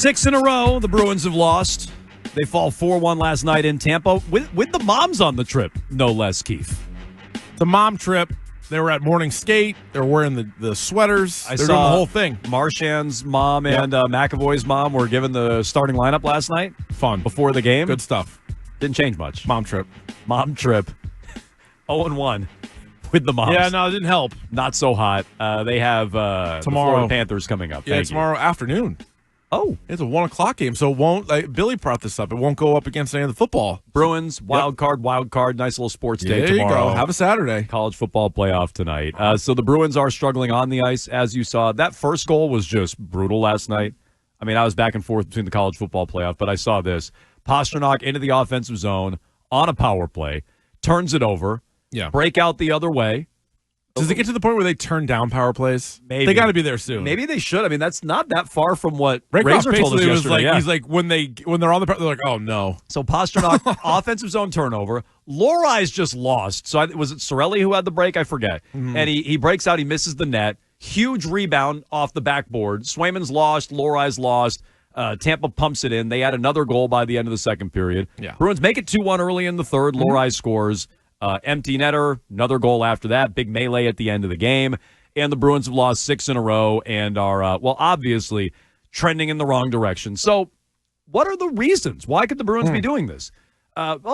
6 in a row, the Bruins have lost. They fall 4-1 last night in Tampa with the moms on the trip, no less, Keefe. The mom trip. They were at morning skate. They were wearing the sweaters. They're doing the whole thing. Marchand's mom and McAvoy's mom were given the starting lineup last night. Fun. Before the game. Good stuff. Didn't change much. Mom trip. 0-1 with the moms. Yeah, no, it didn't help. Not so hot. They have tomorrow the Florida Panthers coming up. Yeah, tomorrow afternoon. Oh. It's a 1 o'clock game, so it won't, Billy brought this up, it won't go up against any of the football. Bruins, wild card, nice little sports day tomorrow. There you go. Have a Saturday. College football playoff tonight. So the Bruins are struggling on the ice, as you saw. That first goal was just brutal last night. I mean, I was back and forth between the college football playoff, but I saw this. Pastrnak into the offensive zone on a power play, turns it over, break out the other way. Does it get to the point where they turn down power plays? Maybe. They got to be there soon. Maybe they should. I mean, that's not that far from what Rakoff Razor told us yesterday. He's like, when they're on the they're like, oh, no. So Pastrnak, offensive zone turnover. Lorai's just lost. So was it Sorelli who had the break? I forget. Mm-hmm. And he breaks out. He misses the net. Huge rebound off the backboard. Swayman's lost. Lorai's lost. Tampa pumps it in. They had another goal by the end of the second period. Yeah. Bruins make it 2-1 early in the third. Mm-hmm. Lorai scores. Empty netter, another goal after that, big melee at the end of the game, and the Bruins have lost 6 in a row and are, obviously trending in the wrong direction. So what are the reasons? Why could the Bruins be doing this?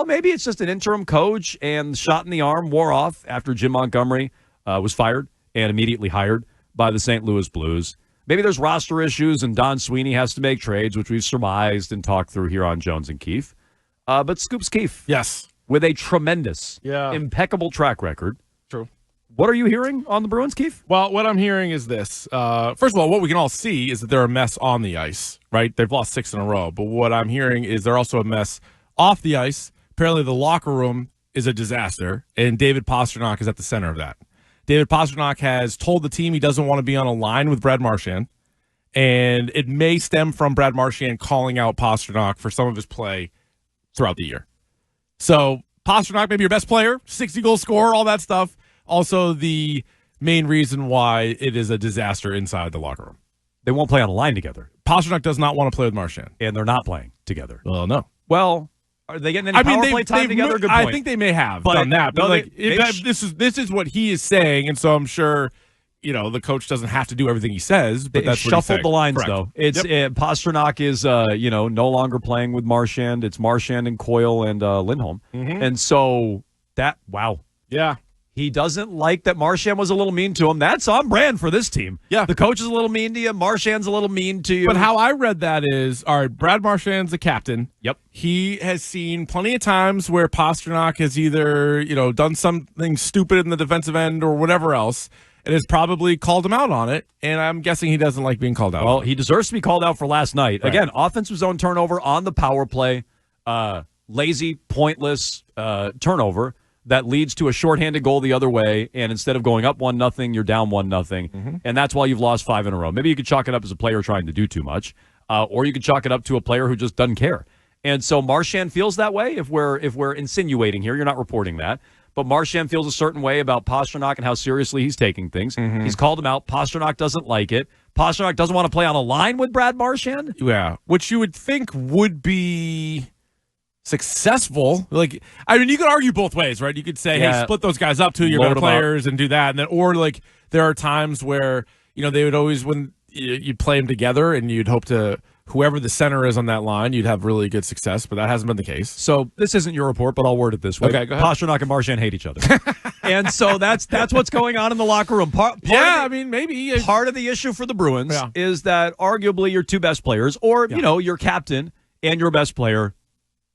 Maybe it's just an interim coach and the shot in the arm wore off after Jim Montgomery was fired and immediately hired by the St. Louis Blues. Maybe there's roster issues and Don Sweeney has to make trades, which we've surmised and talked through here on Jones and Keefe. But Scoops Keefe. Yes. With a tremendous, impeccable track record. True. What are you hearing on the Bruins, Keefe? Well, what I'm hearing is this. First of all, what we can all see is that they're a mess on the ice, right? They've lost 6 in a row. But what I'm hearing is they're also a mess off the ice. Apparently, the locker room is a disaster, and David Pastrnak is at the center of that. David Pastrnak has told the team he doesn't want to be on a line with Brad Marchand, and it may stem from Brad Marchand calling out Pastrnak for some of his play throughout the year. So Pastrnak, maybe your best player, 60-goal scorer, all that stuff. Also the main reason why it is a disaster inside the locker room. They won't play on a line together. Pastrnak does not want to play with Marchand. And they're not playing together. Well, no. Well, are they getting any power play time together? Good point. I think they may have done that. But this is what he is saying, and so I'm sure the coach doesn't have to do everything he says, but that's what he's saying. Shuffled the lines, correct. though. It's Pastrnak is, no longer playing with Marchand. It's Marchand and Coyle and Lindholm. Mm-hmm. And so wow. Yeah. He doesn't like that Marchand was a little mean to him. That's on brand for this team. Yeah. The coach is a little mean to you. Marchand's a little mean to you. But how I read that is, all right, Brad Marchand's the captain. Yep. He has seen plenty of times where Pastrnak has either, done something stupid in the defensive end or whatever else, and has probably called him out on it, and I'm guessing he doesn't like being called out. Well, he deserves to be called out for last night. Right. Again, offensive zone turnover on the power play, lazy, pointless turnover that leads to a shorthanded goal the other way, and instead of going up 1-0, you're down 1-0, and that's why you've lost 5 in a row. Maybe you could chalk it up as a player trying to do too much, or you could chalk it up to a player who just doesn't care. And so Marchand feels that way. If we're insinuating here, you're not reporting that. But Marchand feels a certain way about Pastrnak and how seriously he's taking things. Mm-hmm. He's called him out. Pastrnak doesn't like it. Pastrnak doesn't want to play on a line with Brad Marchand. Yeah, which you would think would be successful. You could argue both ways, right? You could say, hey, split those guys up, to your better players, and do that. And then, or there are times where, they would always, when you'd play them together and you'd hope to, whoever the center is on that line, you'd have really good success, but that hasn't been the case. So this isn't your report, but I'll word it this way. Okay, go ahead. Pastrnak and Marchand hate each other. And so that's what's going on in the locker room. Maybe. Part of the issue for the Bruins is that arguably your two best players, or, your captain and your best player,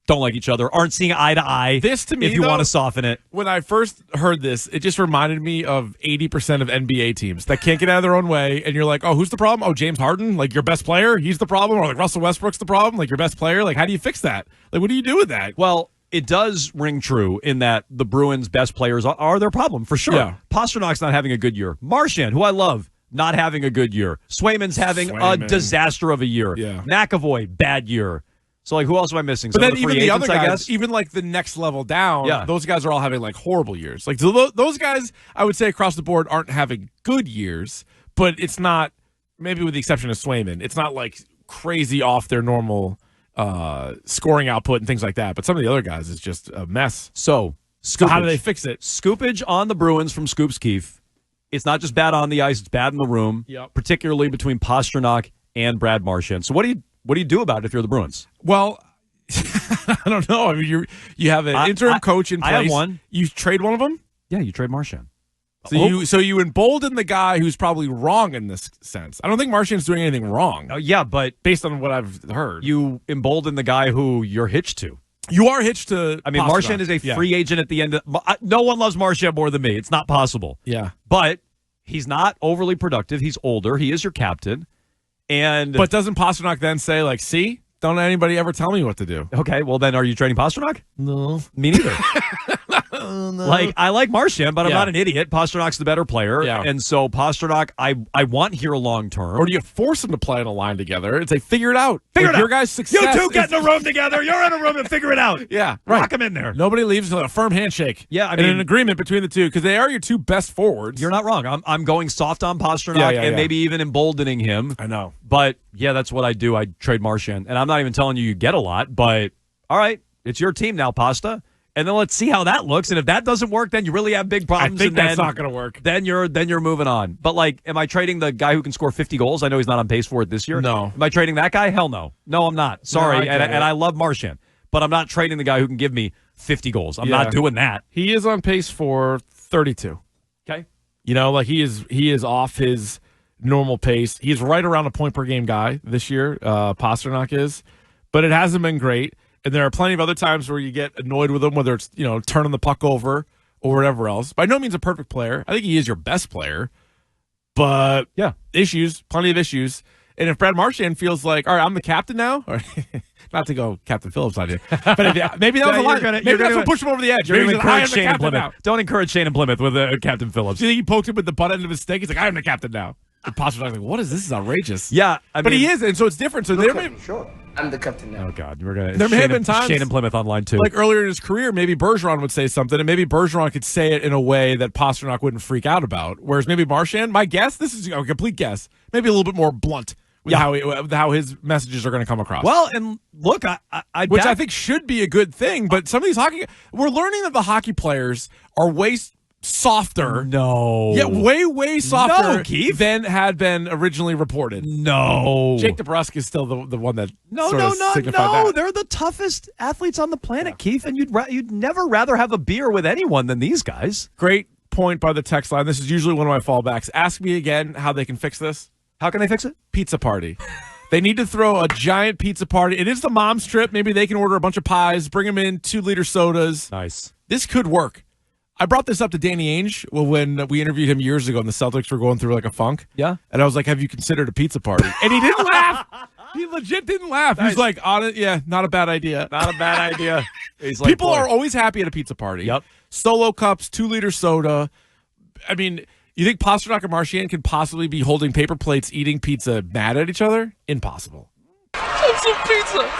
don't like each other, aren't seeing eye to eye. This, to me, if you want to soften it. When I first heard this, it just reminded me of 80% of NBA teams that can't get out of their own way, and you're like, oh, who's the problem? Oh, James Harden? Like, your best player? He's the problem? Or, Russell Westbrook's the problem? Like, your best player? Like, how do you fix that? Like, what do you do with that? Well, it does ring true in that the Bruins' best players are their problem, for sure. Yeah. Pasternak's not having a good year. Marchand, who I love, not having a good year. Swayman's having a disaster of a year. Yeah. McAvoy, bad year. So, who else am I missing? But then even the other guys, even the next level down, those guys are all having horrible years. Those guys, I would say across the board, aren't having good years, but it's not, maybe with the exception of Swayman, it's not crazy off their normal scoring output and things like that. But some of the other guys is just a mess. So how do they fix it? Scoopage on the Bruins from Scoops Keefe. It's not just bad on the ice; it's bad in the room, particularly between Pastrnak and Brad Marchand. So what do you do about it if you're the Bruins? Well, I don't know. I mean, you have an interim coach in place. I have one. You trade one of them? Yeah, you trade Marchand. So you embolden the guy who's probably wrong in this sense. I don't think Marchand's doing anything wrong. Yeah, but based on what I've heard, you embolden the guy who you're hitched to. You are hitched to. I mean, Pastrnak. Marchand is a free agent at the end. No one loves Marchand more than me. It's not possible. Yeah, but he's not overly productive. He's older. He is your captain. But doesn't Pastrnak then say, like, see, don't anybody ever tell me what to do? Okay, well then, are you trading Pastrnak? No, me neither. Like, I like Marchand, but I'm not an idiot. Pasternak's the better player. Yeah. And so Pastrnak, I want here long term. Or do you force them to play in a line together and say, figure it out? Figure it out. Your guys' success. You two get in a room together. You're in a room and figure it out. Yeah, right. Lock them in there. Nobody leaves with a firm handshake. Yeah, I and mean, an agreement between the two because they are your two best forwards. You're not wrong. I'm going soft on Pastrnak and maybe even emboldening him. I know. But, yeah, that's what I do. I trade Marchand. And I'm not even telling you get a lot, but, all right, it's your team now, Pasta. And then let's see how that looks. And if that doesn't work, then you really have big problems. I think that's not going to work. Then you're moving on. But, like, am I trading the guy who can score 50 goals? I know he's not on pace for it this year. No. Am I trading that guy? Hell no. No, I'm not. Sorry. No, and I love Marchand. But I'm not trading the guy who can give me 50 goals. I'm not doing that. He is on pace for 32. Okay. You know, like he is off his normal pace. He's right around a point per game guy this year. Pastrnak is. But it hasn't been great. And there are plenty of other times where you get annoyed with him, whether it's, turning the puck over or whatever else. By no means a perfect player. I think he is your best player. But plenty of issues. And if Brad Marchand feels like, all right, I'm the captain now, or not to go Captain Phillips on you, but maybe that was a lot. Maybe that's what pushed him over the edge. You're encourage Shane and Plymouth. Don't encourage Shane and Plymouth with Captain Phillips. Do you think he poked him with the butt end of his stick? He's like, I am the captain now. And Pasternak's like, what is this? This is outrageous. Yeah, but he is, and so it's different. So sure. I'm the captain now. Oh God, we're gonna. There may have been times Shane and Plymouth online too. Like earlier in his career, maybe Bergeron would say something, and maybe Bergeron could say it in a way that Pastrnak wouldn't freak out about. Whereas maybe Marchand, my guess, this is a complete guess, maybe a little bit more blunt with how his messages are going to come across. Well, and look, I think should be a good thing. But some of these we're learning that the hockey players are way softer. No. Yeah, way softer Keefe. than had been originally reported. No. Jake DeBrusk is still the one that No. that. They're the toughest athletes on the planet, Keefe, and you'd never rather have a beer with anyone than these guys. Great point by the text line. This is usually one of my fallbacks. Ask me again how they can fix this. How can they fix it? Pizza party. They need to throw a giant pizza party. It is the mom's trip. Maybe they can order a bunch of pies, bring them in 2-liter sodas. Nice. This could work. I brought this up to Danny Ainge when we interviewed him years ago and the Celtics were going through like a funk. Yeah. And I was like, have you considered a pizza party? And he didn't laugh. He legit didn't laugh. Nice. He's like, not a bad idea. Not a bad idea. He's like, people are always happy at a pizza party. Yep. Solo cups, 2-liter soda. I mean, you think Pastrnak and Marchand can possibly be holding paper plates, eating pizza, mad at each other? Impossible. Have some pizza.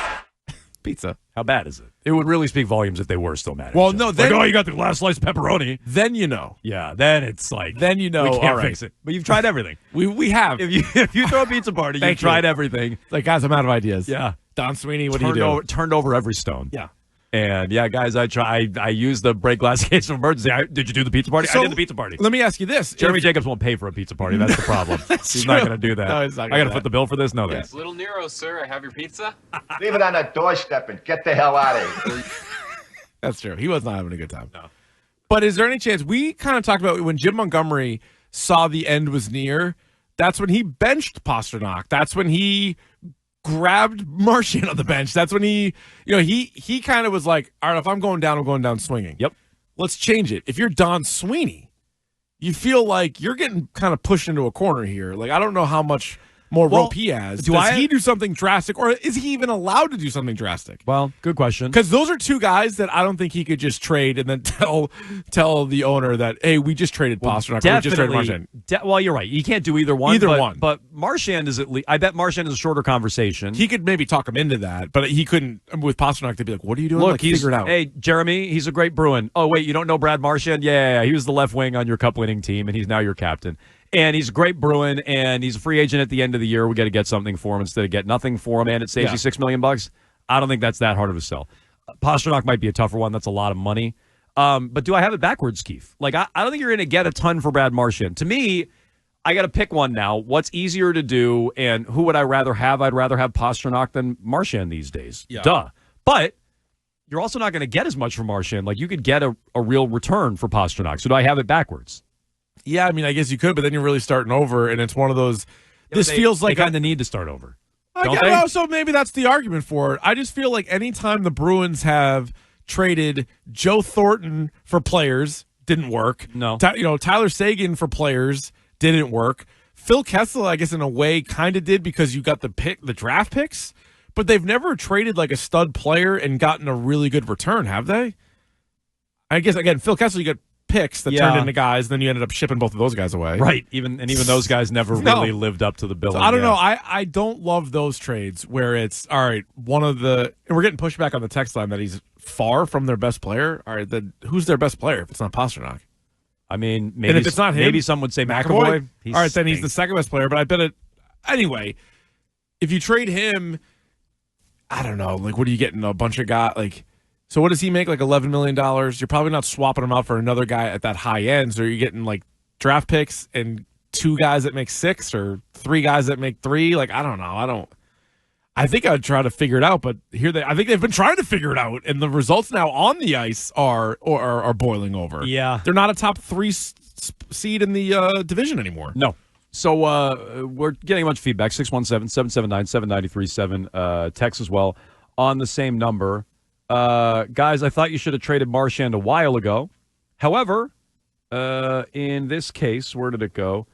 Pizza. How bad is it? It would really speak volumes if they were still mad at well, each no, other. then, like, you got the last slice of pepperoni. Then you know. Yeah, then it's like. Then you know. We can't all right. fix it. But you've tried everything. we have. If you throw a pizza party, you've tried everything. Like, guys, I'm out of ideas. Yeah. Don Sweeney, what do you do? Turned over every stone. Yeah. And yeah, guys, I used the break glass case of emergency. Did you do the pizza party? So, I did the pizza party. Let me ask you this: Jeremy Jacobs won't pay for a pizza party. That's the problem. He's not going to do that. No, he's not. I got to foot the bill for this. No, yes. Little Nero, sir. I have your pizza. Leave it on the doorstep and get the hell out of here. That's true. He was not having a good time. No. But is there any chance we kind of talked about when Jim Montgomery saw the end was near? That's when he benched Pastrnak. That's when he grabbed Marchand on the bench. That's when he kind of was like, all right, if I'm going down, I'm going down swinging. Yep. Let's change it. If you're Don Sweeney, you feel like you're getting kind of pushed into a corner here. Like, I don't know how much more rope he has. Does he do something drastic, or is he even allowed to do something drastic? Well, good question. Because those are two guys that I don't think he could just trade and then tell the owner that, hey, we just traded Pastrnak, or we just traded Marchand. Well, you're right. He can't do either one. Either one. But Marchand is at least. I bet Marchand is a shorter conversation. He could maybe talk him into that, but he couldn't. With Pastrnak, they'd be like, "What are you doing?" Look, like, figure it out. Hey, Jeremy, he's a great Bruin. Oh wait, you don't know Brad Marchand? Yeah, he was the left wing on your cup winning team, and he's now your captain. And he's a great Bruin, and he's a free agent at the end of the year. We got to get something for him instead of get nothing for him, and it saves you $6 million. I don't think that's that hard of a sell. Pastrnak might be a tougher one. That's a lot of money. But do I have it backwards, Keefe? Like, I don't think you're going to get a ton for Brad Marchand. To me, I got to pick one now. What's easier to do, and who would I rather have? I'd rather have Pastrnak than Marchand these days. Yeah. Duh. But you're also not going to get as much from Marchand. Like, you could get a real return for Pastrnak. So do I have it backwards? Yeah, I mean, I guess you could, but then you're really starting over, and it's one of those. This feels like they kind of need to start over. So maybe that's the argument for it. I just feel like anytime the Bruins have traded Joe Thornton for players, didn't work. No. Tyler Seguin for players, didn't work. Phil Kessel, I guess in a way, kind of did because you got the draft picks, but they've never traded like a stud player and gotten a really good return, have they? I guess, again, Phil Kessel, you get picks that turned into guys, and then you ended up shipping both of those guys away. Right. Even those guys never really lived up to the billing. So I don't know. I don't love those trades where it's, all right, one of the, and we're getting pushback on the text line that he's far from their best player. All right, then who's their best player if it's not Pastrnak? I mean, maybe, and if it's not him, maybe some would say McAvoy. All right, then he's the second best player, but I bet it. Anyway, if you trade him, I don't know. Like, what are you getting? A bunch of guys? Like, so what does he make? Like $11 million? You're probably not swapping him out for another guy at that high end. So you're getting like draft picks and 2 guys that make 6 or 3 guys that make 3. Like, I don't know. I think I'd try to figure it out, but I think they've been trying to figure it out, and the results now on the ice are boiling over. Yeah, they're not a top 3 seed in the division anymore. No. So we're getting a bunch of feedback. 617-779-7937. Text as well on the same number. Guys, I thought you should have traded Marchand a while ago. However, in this case, where did it go?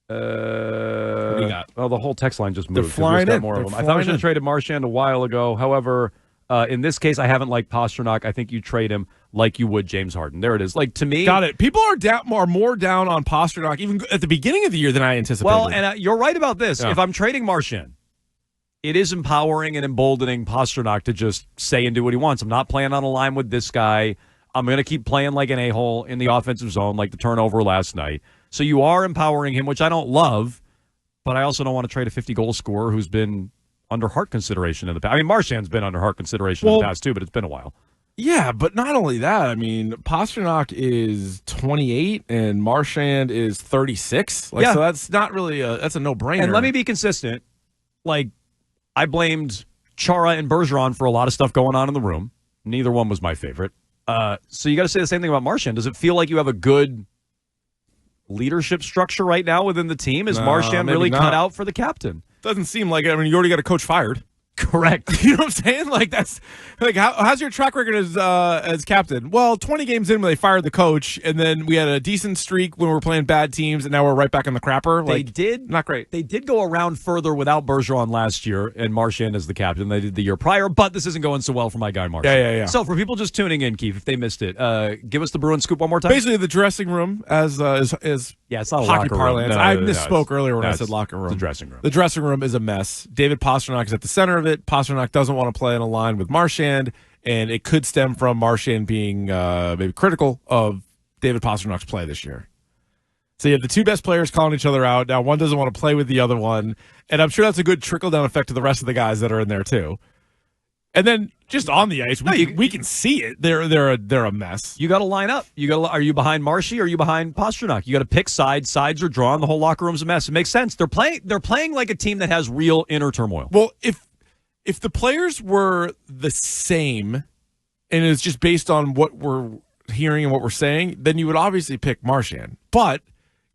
What do you got? Well, the whole text line just moved. They're flying in. More of them. I thought we should have traded Marchand a while ago. However, in this case, I haven't liked Pastrnak. I think you trade him like you would James Harden. There it is. Like, to me, got it. People are more down on Pastrnak even at the beginning of the year than I anticipated. Well, and you're right about this. Yeah. If I'm trading Marchand, it is empowering and emboldening Pastrnak to just say and do what he wants. I'm not playing on a line with this guy. I'm going to keep playing like an a-hole in the offensive zone, like the turnover last night. So you are empowering him, which I don't love, but I also don't want to trade a 50-goal scorer who's been under Hart consideration in the past. I mean, Marchand's been under Hart consideration in the past, too, but it's been a while. Yeah, but not only that. I mean, Pastrnak is 28 and Marchand is 36. So that's not really that's a no-brainer. And let me be consistent. Like, I blamed Chara and Bergeron for a lot of stuff going on in the room. Neither one was my favorite. So you got to say the same thing about Marchand. Does it feel like you have a good leadership structure right now within the team? Is Marchand really cut out for the captain? Doesn't seem like it. I mean, you already got a coach fired. Correct. You know what I'm saying? Like, that's like how's your track record as captain? Well, 20 games in when they fired the coach, and then we had a decent streak when we were playing bad teams, and now we're right back in the crapper. They did not great. They did go around further without Bergeron last year, and Marchand as the captain. They did the year prior, but this isn't going so well for my guy Marchand. Yeah. So for people just tuning in, Keefe, if they missed it, give us the Bruins scoop one more time. Basically, the dressing room is it's not a hockey locker parlance. room. I misspoke earlier when I said locker room. It's the dressing room. The dressing room is a mess. David Pastrnak is at the center of it. Pastrnak doesn't want to play in a line with Marchand, and it could stem from Marchand being maybe critical of David Pasternak's play this year. So you have the 2 best players calling each other out. Now one doesn't want to play with the other one, and I'm sure that's a good trickle-down effect to the rest of the guys that are in there too. And then just on the ice, we can see it. They're a mess. You got to line up. Are you behind Marshy or are you behind Pastrnak? You got to pick sides. Sides are drawn. The whole locker room's a mess. It makes sense. They're playing like a team that has real inner turmoil. Well, if the players were the same, and it's just based on what we're hearing and what we're saying, then you would obviously pick Marchand. But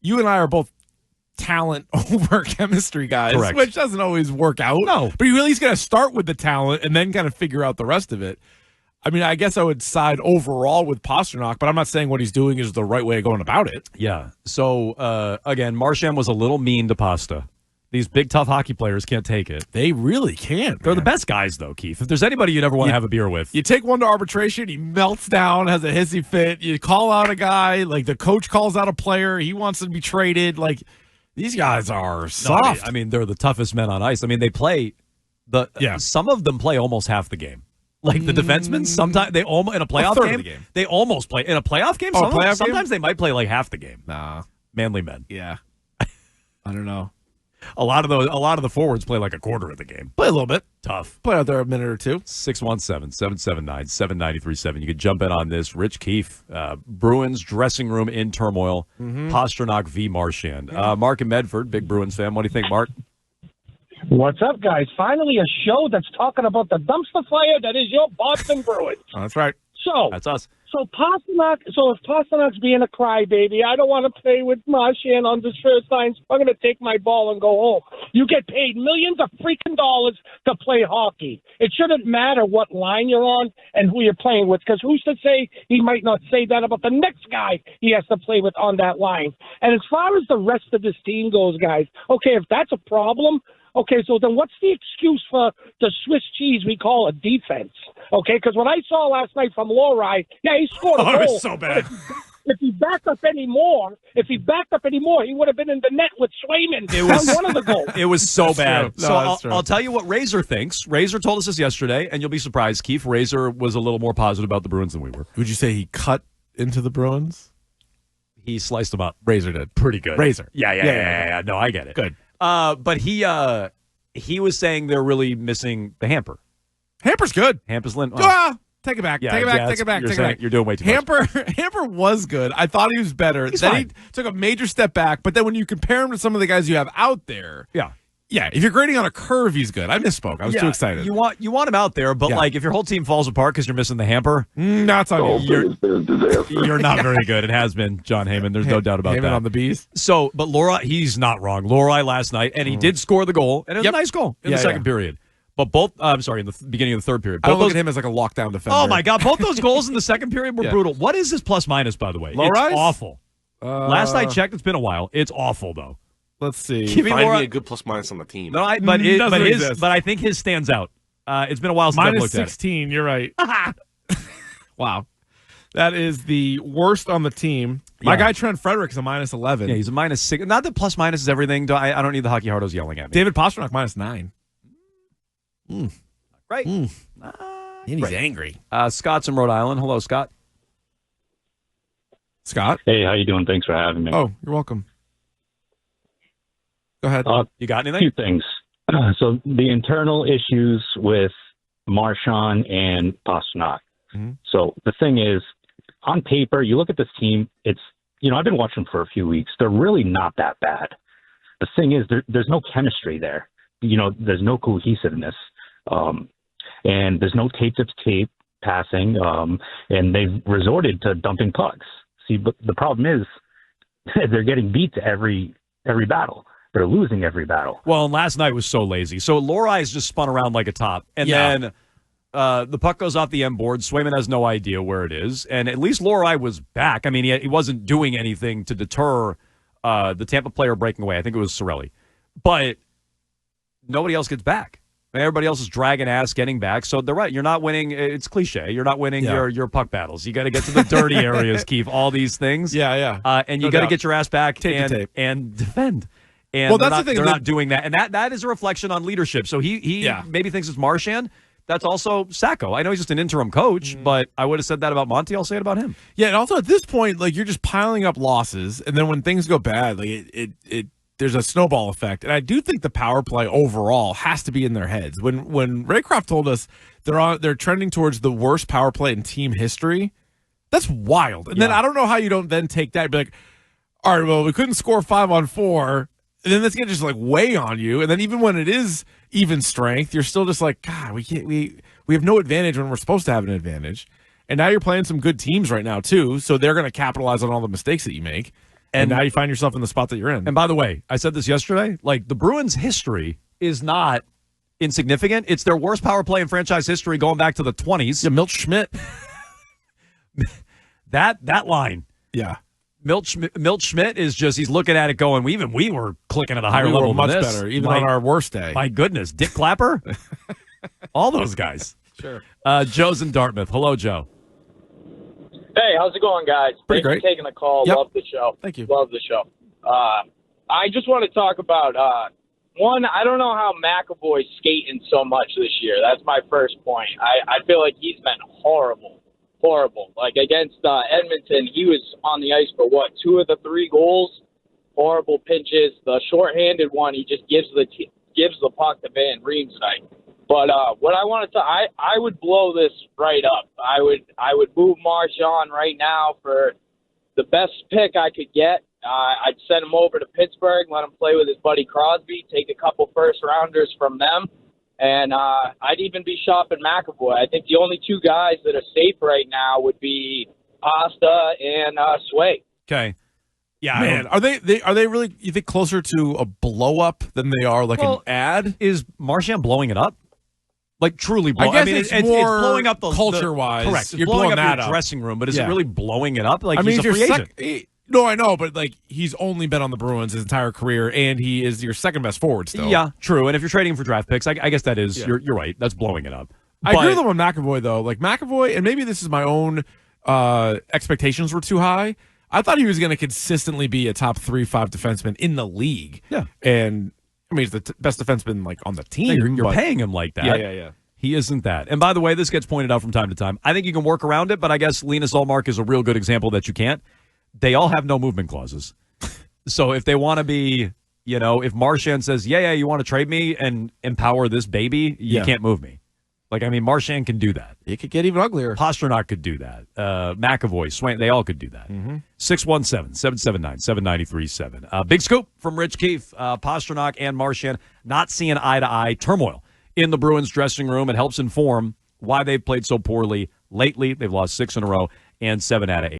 you and I are both talent over chemistry guys, correct, which doesn't always work out. No. But you really got to start with the talent and then kind of figure out the rest of it. I mean, I guess I would side overall with Pastrnak, but I'm not saying what he's doing is the right way of going about it. Yeah. So, again, Marchand was a little mean to Pasta. These big, tough hockey players can't take it. They really can't. They're the best guys, though, Keith. If there's anybody you'd ever want to have a beer with. You take one to arbitration, he melts down, has a hissy fit. You call out a guy, like the coach calls out a player, he wants to be traded. Like, these guys are soft. No, I mean, they're the toughest men on ice. I mean, they play some of them play almost half the game. Like the defensemen, sometimes they almost in a playoff game, they almost play in a playoff game. Sometimes they might play like half the game. Nah, manly men. Yeah, I don't know. A lot of the forwards play like a quarter of the game. Play a little bit. Tough. Play out there a minute or two. 617-779-7937. You could jump in on this. Rich Keefe, Bruins dressing room in turmoil. Pastrnak v. Marchand. Mark in Medford, big Bruins fan. What do you think, Mark? What's up, guys? Finally a show that's talking about the dumpster fire that is your Boston Bruins. Oh, that's right. That's us. So if Pasternak's being a crybaby, I don't want to play with Marchand on this first line. So I'm going to take my ball and go home. You get paid millions of freaking dollars to play hockey. It shouldn't matter what line you're on and who you're playing with, because who's to say he might not say that about the next guy he has to play with on that line? And as far as the rest of this team goes, guys, okay, if that's a problem, okay, so then what's the excuse for the Swiss cheese we call a defense? Okay, because what I saw last night from Lowry, yeah, he scored a goal. It was so bad. If he backed up anymore, he would have been in the net with Swayman on one of the goals. It was so bad. True. So True. I'll tell you what Razor thinks. Razor told us this yesterday, and you'll be surprised. Keefe, Razor was a little more positive about the Bruins than we were. Would you say he cut into the Bruins? He sliced them up. Razor did. Pretty good. Razor. Yeah. No, I get it. Good. But he was saying they're really missing the hamper. Hamper's good. Hamper's Lynn. Take it back. Yeah, Take it back. Take it back. You're Take it saying- back. you're doing way too much. Hamper was good. I thought he was better. He's then fine. he took a major step back. But then when you compare him to some of the guys you have out there, Yeah. if you're grading on a curve, he's good. I misspoke. I was too excited. You want him out there, but like if your whole team falls apart because you're missing the hamper, That's on you. you're not very good. It has been John Heyman. There's no doubt about Heyman that. on the bees. So, but Laura, he's not wrong. Laura last night, and he did score the goal, and it was a nice goal in the second period. But both, in the beginning of the third period. I Both don't look those, at him as like a lockdown defender. oh my God, both those goals in the second period were brutal. What is his plus minus, by the way? Low It's rise? awful. Last I checked, it's been a while. It's awful though. Let's see. Give me Find Laura. me a good plus minus on the team. No, but Doesn't exist. I think his stands out. It's been a while since I've Minus looked at it. 16. You're right. Wow. That is the worst on the team. My guy Trent Frederick is a minus 11. Yeah, he's a minus 6. Not that plus minus is everything. I don't need the hockey hardos yelling at me. David Pastrnak minus 9. Right. And he's angry. Scott's in Rhode Island. Hello, Scott. Scott? Hey, how you doing? Thanks for having me. Oh, you're welcome. Go ahead. You got A anything? few things. So the internal issues with Marchand and Pastrnak. So the thing is, on paper, you look at this team, it's, I've been watching for a few weeks. They're really not that bad. The thing is, there's no chemistry there. There's no cohesiveness. And there's no tape-to-tape passing. And they've resorted to dumping pucks. See, but the problem is they're getting beat to every battle. They're losing every battle. Well, and last night was so lazy. So Lori's just spun around like a top. And then the puck goes off the end board. Swayman has no idea where it is. And at least Lori was back. I mean, he wasn't doing anything to deter the Tampa player breaking away. I think it was Sorelli. But nobody else gets back. Everybody else is dragging ass, getting back. So they're right. You're not winning. It's cliche. You're not winning your puck battles. You got to get to the dirty areas, Keefe. All these things. Yeah. And you got to get your ass back Tape. and defend. And that's the thing. They're not doing that. And that is a reflection on leadership. So he maybe thinks it's Marchand. That's also Sacco. I know he's just an interim coach, but I would have said that about Monty. I'll say it about him. Yeah, and also at this point, like, you're just piling up losses, and then when things go bad, like it there's a snowball effect. And I do think the power play overall has to be in their heads. When Raycroft told us they're trending towards the worst power play in team history, that's wild. And then I don't know how you don't then take that and be like, all right, well, we couldn't score 5 on 4. And then that's going to just like weigh on you. And then even when it is even strength, you're still just like, God, we have no advantage when we're supposed to have an advantage. And now you're playing some good teams right now too, so they're going to capitalize on all the mistakes that you make. And now you find yourself in the spot that you're in. And by the way, I said this yesterday, like the Bruins' history is not insignificant. It's their worst power play in franchise history going back to the 20s. Yeah, Milt Schmidt. that line. Yeah. Milt Schmidt is just, he's looking at it going, we were clicking at a higher We level were much than this. better, even on our worst day. My goodness. Dick Clapper? All those guys. Sure. Joe's in Dartmouth. Hello, Joe. Hey, how's it going, guys? Pretty Thanks great. for taking the call. Yep. Love the show. Thank you. Love the show. I just want to talk about, one, I don't know how McAvoy's skating so much this year. That's my first point. I feel like he's been horrible. Like against Edmonton, he was on the ice for, 2 of the 3 goals? horrible pinches. The shorthanded one, he just gives the puck to Van Riemsdyk. But what I wanted to, I would blow this right up. I would move Marchand right now for the best pick I could get. I'd send him over to Pittsburgh, let him play with his buddy Crosby, take a couple first-rounders from them, and I'd even be shopping McAvoy. I think the only two guys that are safe right now would be Pasta and Sway. Okay. Yeah, Man, are they really, you think, closer to a blow-up than they are like an ad? Is Marchand blowing it up? Like truly blowing. I guess mean, it's it's more blowing up the culture-wise. Correct. You're blowing blowing up that your up. dressing room, but is it Yeah. really blowing it up? Like I mean, he's a free agent. No, I know, but like he's only been on the Bruins his entire career, and he is your second best forward still. Yeah, true. And if you're trading him for draft picks, I guess that is you're right. That's blowing it up. I agree with him on McAvoy though. Like McAvoy, and maybe this is my own expectations were too high. I thought he was going to consistently be a top 3-5 defenseman in the league. Yeah, and I mean he's the best defenseman like on the team. Yeah, you're paying him like that. Yeah. He isn't that. And by the way, this gets pointed out from time to time. I think you can work around it, but I guess Linus Ullmark is a real good example that you can't. They all have no movement clauses. So if they want to be, if Marchand says, yeah, you want to trade me and empower this baby, you can't move me. Like, I mean, Marchand can do that. It could get even uglier. Pastrnak could do that. McAvoy, Swain, they all could do that. 617-779-7937. Big scoop from Rich Keefe. Pastrnak and Marchand not seeing eye-to-eye turmoil in the Bruins dressing room. It helps inform why they've played so poorly lately. They've lost 6 in a row and 7 out of 8.